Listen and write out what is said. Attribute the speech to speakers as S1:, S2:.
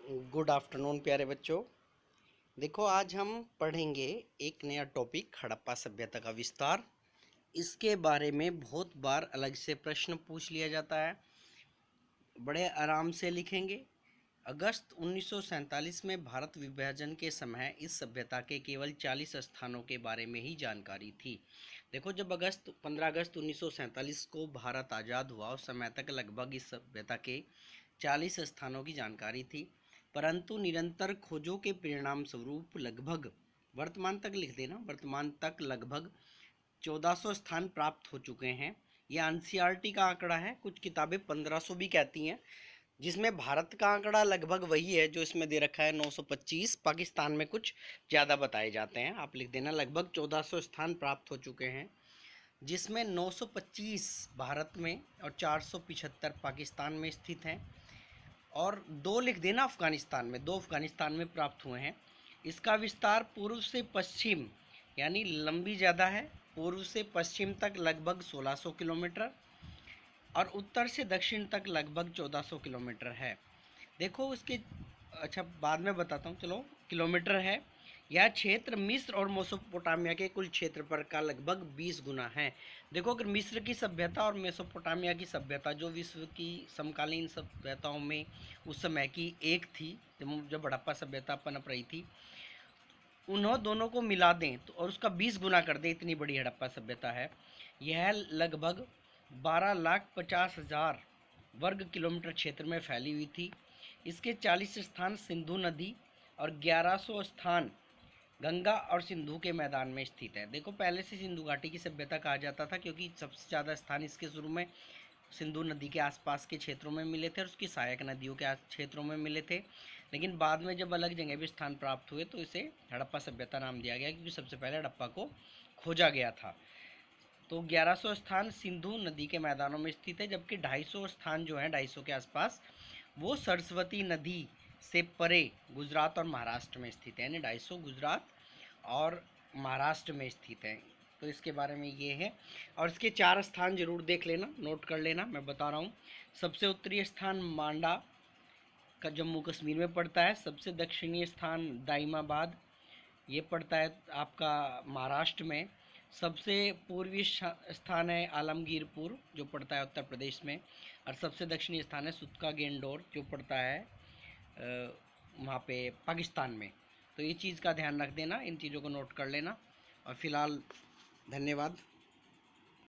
S1: Good afternoon प्यारे बच्चों। देखो आज हम पढ़ेंगे एक नया टॉपिक हड़प्पा सभ्यता का विस्तार। इसके बारे में बहुत बार अलग से प्रश्न पूछ लिया जाता है, बड़े आराम से लिखेंगे। अगस्त 1947 में भारत विभाजन के समय इस सभ्यता के केवल 40 स्थानों के बारे में ही जानकारी थी। देखो, जब 15 अगस्त 1947 को भारत आज़ाद हुआ उस समय तक लगभग इस सभ्यता के 40 स्थानों की जानकारी थी, परंतु निरंतर खोजों के परिणाम स्वरूप लगभग वर्तमान तक लिख देना, वर्तमान तक लगभग 1400 स्थान प्राप्त हो चुके हैं। यह एनसीईआरटी का आंकड़ा है, कुछ किताबें 1500 भी कहती हैं, जिसमें भारत का आंकड़ा लगभग वही है जो इसमें दे रखा है 925। पाकिस्तान में कुछ ज़्यादा बताए जाते हैं, आप लिख देना। लगभग 1400 स्थान प्राप्त हो चुके हैं, जिसमें 925 भारत में और 475 पाकिस्तान में स्थित हैं, और 2 लिख देना अफगानिस्तान में, 2 अफगानिस्तान में प्राप्त हुए हैं। इसका विस्तार पूर्व से पश्चिम यानी लंबी ज़्यादा है, पूर्व से पश्चिम तक लगभग 1600 किलोमीटर और उत्तर से दक्षिण तक लगभग 1400 किलोमीटर है। देखो उसके, अच्छा बाद में बताता हूँ, चलो किलोमीटर है। यह क्षेत्र मिस्र और मेसोपोटामिया के कुल क्षेत्रफल का लगभग 20 गुना है। देखो, अगर मिस्र की सभ्यता और मेसोपोटामिया की सभ्यता, जो विश्व की समकालीन सभ्यताओं में उस समय की एक थी, जब हड़प्पा सभ्यता पनप रही थी, उन्होंने दोनों को मिला दें तो और उसका 20 गुना कर दें, इतनी बड़ी हड़प्पा सभ्यता है। यह लगभग 12,50,000 वर्ग किलोमीटर क्षेत्र में फैली हुई थी। इसके 40 स्थान सिंधु नदी और 1100 स्थान गंगा और सिंधु के मैदान में स्थित है। देखो, पहले से सिंधु घाटी की सभ्यता कहा जाता था, क्योंकि सबसे ज़्यादा स्थान इसके शुरू में सिंधु नदी के आसपास के क्षेत्रों में मिले थे और उसकी सहायक नदियों के क्षेत्रों में मिले थे। लेकिन बाद में जब अलग जगह भी स्थान प्राप्त हुए तो इसे हड़प्पा सभ्यता नाम दिया गया, क्योंकि सबसे पहले हड़प्पा को खोजा गया था। तो 1100 स्थान सिंधु नदी के मैदानों में स्थित है, जबकि 250 स्थान जो है 250 के आसपास, वो सरस्वती नदी से परे गुजरात और महाराष्ट्र में स्थित है, यानी 250 गुजरात और महाराष्ट्र में स्थित है। तो इसके बारे में ये है, और इसके 4 स्थान जरूर देख लेना, नोट कर लेना, मैं बता रहा हूँ। सबसे उत्तरी स्थान मांडा का जम्मू कश्मीर में पड़ता है। सबसे दक्षिणी स्थान दाइमाबाद, ये पड़ता है आपका महाराष्ट्र में। सबसे पूर्वी स्थान है आलमगीरपुर, जो पड़ता है उत्तर प्रदेश में। और सबसे दक्षिणी स्थान है सुतका गेंडोर, जो पड़ता है वहाँ पे पाकिस्तान में। तो ये चीज़ का ध्यान रख देना, इन चीज़ों को नोट कर लेना। और फिलहाल धन्यवाद।